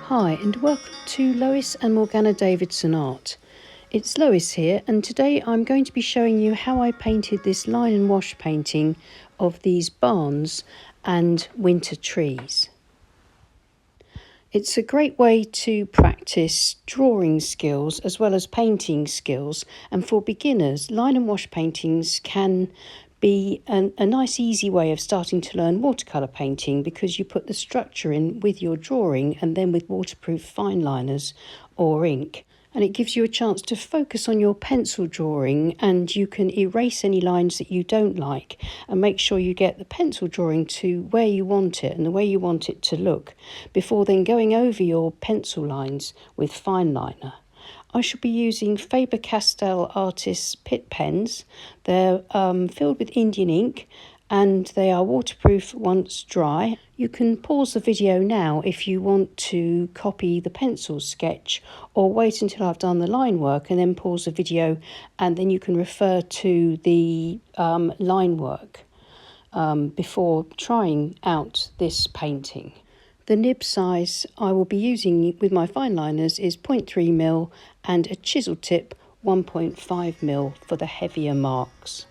Hi and welcome to Lois and Morgana Davidson Art. It's Lois here, and today I'm going to be showing you how I painted this line and wash painting of these barns and winter trees. It's a great way to practice drawing skills as well as painting skills, and for beginners line and wash paintings can be a nice easy way of starting to learn watercolour painting, because you put the structure in with your drawing and then with waterproof fine liners or ink, and it gives you a chance to focus on your pencil drawing, and you can erase any lines that you don't like and make sure you get the pencil drawing to where you want it and the way you want it to look before then going over your pencil lines with fine liner. I shall be using Faber-Castell Artists Pitt pens. They're filled with Indian ink and they are waterproof once dry. You can pause the video now if you want to copy the pencil sketch, or wait until I've done the line work and then pause the video, and then you can refer to the line work before trying out this painting. The nib size I will be using with my fine liners is 0.3mm and a chisel tip 1.5mm for the heavier marks.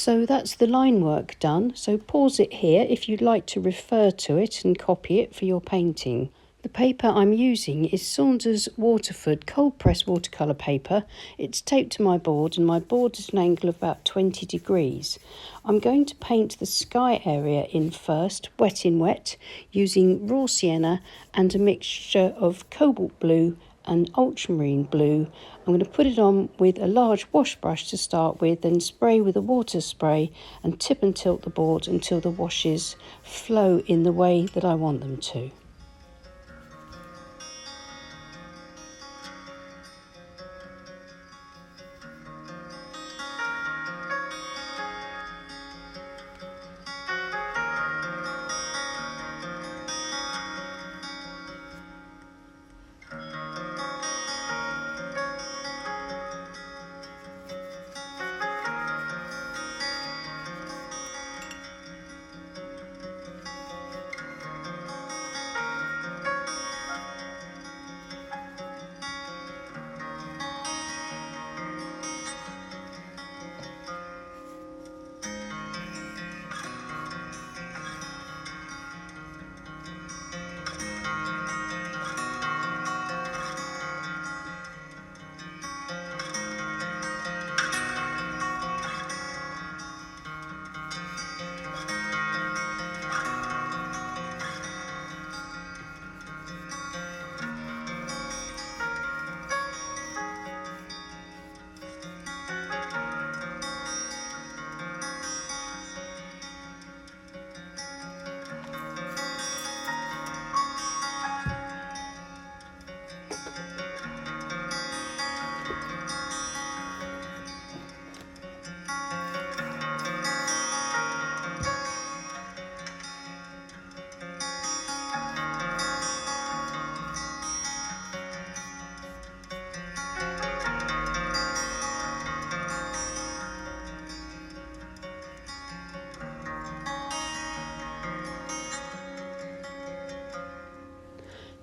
So that's the line work done. So pause it here if you'd like to refer to it and copy it for your painting. The paper I'm using is Saunders Waterford cold press watercolour paper. It's taped to my board and my board is at an angle of about 20 degrees. I'm going to paint the sky area in first, wet in wet, using raw sienna and a mixture of cobalt blue and ultramarine blue. I'm going to put it on with a large wash brush to start with, then spray with a water spray and tip and tilt the board until the washes flow in the way that I want them to.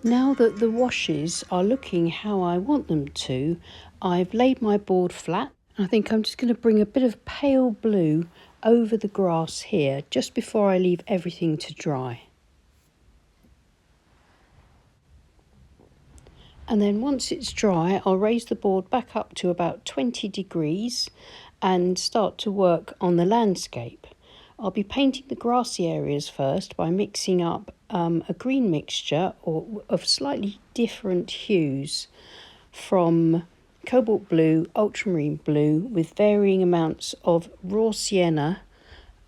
Now that the washes are looking how I want them to, I've laid my board flat. I think I'm just going to bring a bit of pale blue over the grass here just before I leave everything to dry. And then once it's dry, I'll raise the board back up to about 20 degrees and start to work on the landscape. I'll be painting the grassy areas first by mixing up a green mixture of slightly different hues from cobalt blue, ultramarine blue with varying amounts of raw sienna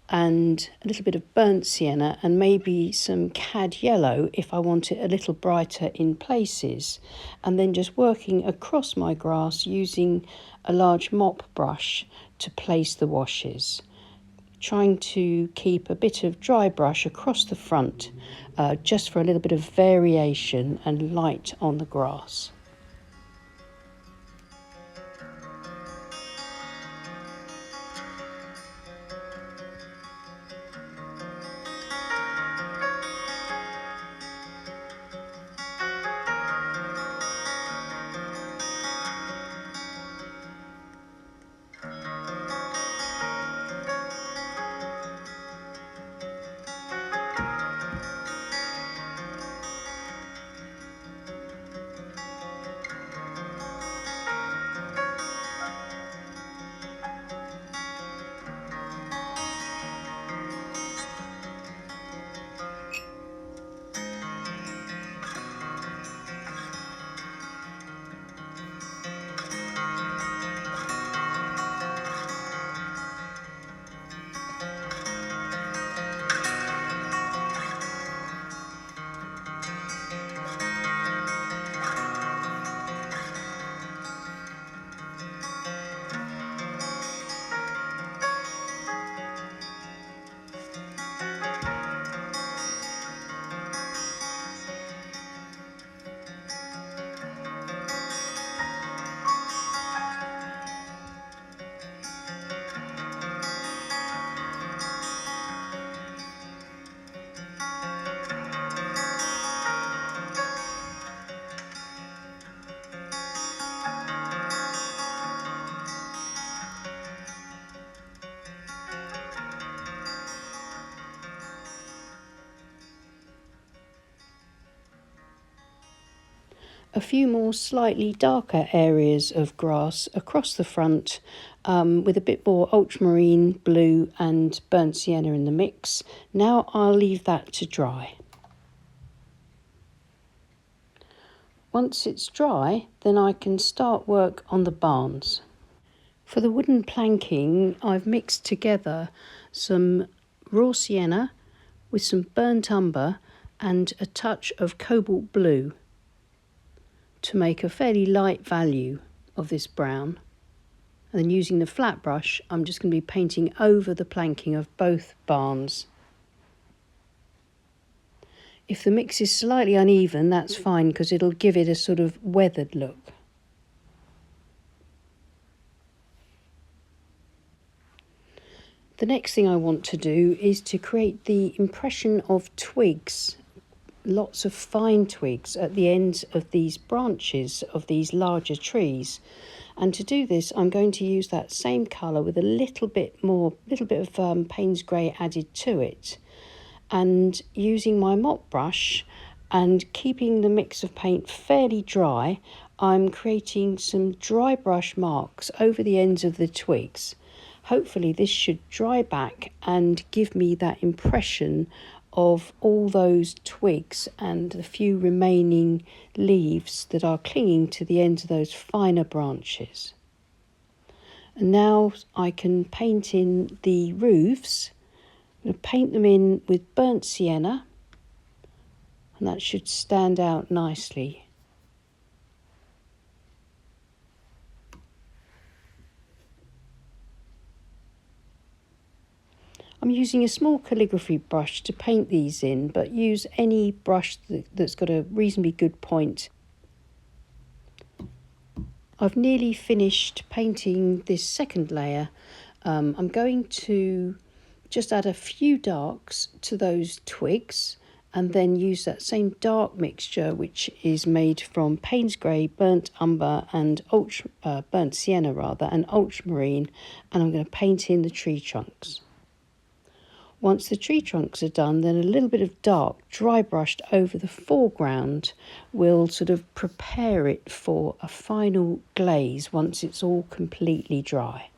and a little bit of burnt sienna and maybe some cad yellow if I want it a little brighter in places, and then just working across my grass using a large mop brush to place the washes, trying to keep a bit of dry brush across the front just for a little bit of variation and light on the grass. a few more slightly darker areas of grass across the front, with a bit more ultramarine blue and burnt sienna in the mix. Now I'll leave that to dry. Once it's dry, then I can start work on the barns. For the wooden planking, I've mixed together some raw sienna with some burnt umber and a touch of cobalt blue to make a fairly light value of this brown. And then using the flat brush, I'm just going to be painting over the planking of both barns. If the mix is slightly uneven, that's fine because it'll give it a sort of weathered look. The next thing I want to do is to create the impression of twigs, lots of fine twigs at the ends of these branches of these larger trees. And to do this, I'm going to use that same colour with a little bit of Payne's Grey added to it. And using my mop brush and keeping the mix of paint fairly dry, I'm creating some dry brush marks over the ends of the twigs. Hopefully this should dry back and give me that impression of all those twigs and the few remaining leaves that are clinging to the ends of those finer branches. And now I can paint in the roofs. I'm going to paint them in with burnt sienna, and that should stand out nicely. I'm using a small calligraphy brush to paint these in, but use any brush that's got a reasonably good point. I've nearly finished painting this second layer. I'm going to just add a few darks to those twigs and then use that same dark mixture, which is made from Payne's Grey, burnt umber and burnt sienna rather, and ultramarine, and I'm going to paint in the tree trunks. Once the tree trunks are done, then a little bit of dark dry brushed over the foreground will sort of prepare it for a final glaze once it's all completely dry.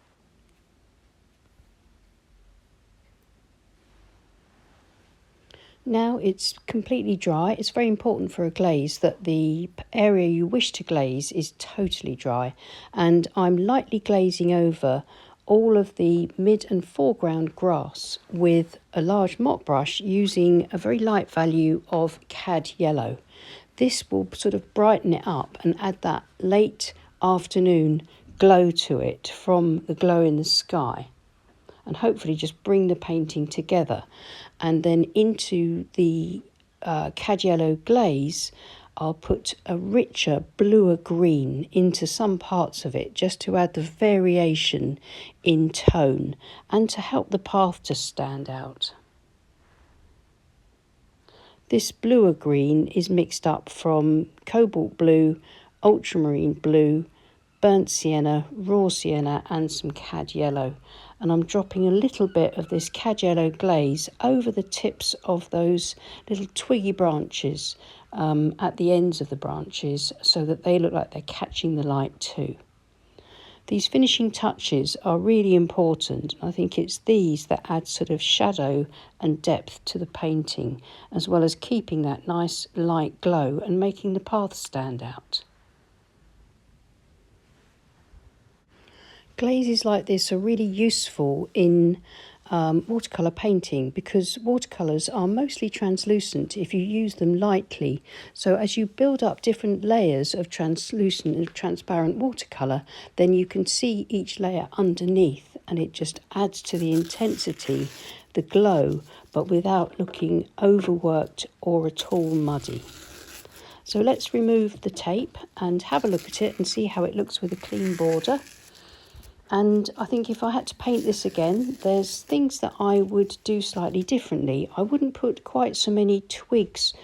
Now it's completely dry. It's very important for a glaze that the area you wish to glaze is totally dry, and I'm lightly glazing over all of the mid and foreground grass with a large mop brush using a very light value of cad yellow. This will sort of brighten it up and add that late afternoon glow to it from the glow in the sky, and hopefully just bring the painting together. And then into the cad yellow glaze, I'll put a richer bluer green into some parts of it just to add the variation in tone and to help the path to stand out. This bluer green is mixed up from cobalt blue, ultramarine blue, burnt sienna, raw sienna and some cad yellow. And I'm dropping a little bit of this cad yellow glaze over the tips of those little twiggy branches at the ends of the branches so that they look like they're catching the light too. These finishing touches are really important. I think it's these that add sort of shadow and depth to the painting, as well as keeping that nice light glow and making the path stand out. Glazes like this are really useful in watercolour painting because watercolours are mostly translucent if you use them lightly. So as you build up different layers of translucent and transparent watercolour, then you can see each layer underneath, and it just adds to the intensity, the glow, but without looking overworked or at all muddy. So let's remove the tape and have a look at it and see how it looks with a clean border. And I think if I had to paint this again, there's things that I would do slightly differently. I wouldn't put quite so many twigs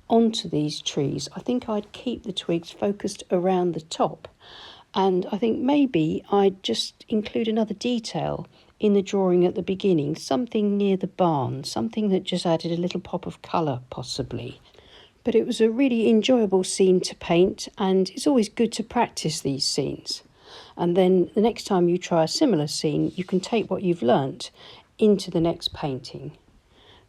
onto these trees. I think I'd keep the twigs focused around the top. And I think maybe I'd just include another detail in the drawing at the beginning, something near the barn, something that just added a little pop of colour possibly. But it was a really enjoyable scene to paint, and it's always good to practice these scenes. And then the next time you try a similar scene, you can take what you've learnt into the next painting.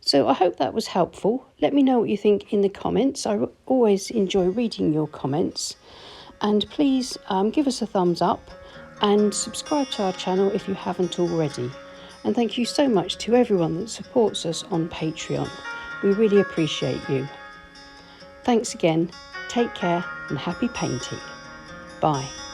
So I hope that was helpful. Let me know what you think in the comments. I always enjoy reading your comments. And please give us a thumbs up and subscribe to our channel if you haven't already. And thank you so much to everyone that supports us on Patreon. We really appreciate you. Thanks again. Take care and happy painting. Bye.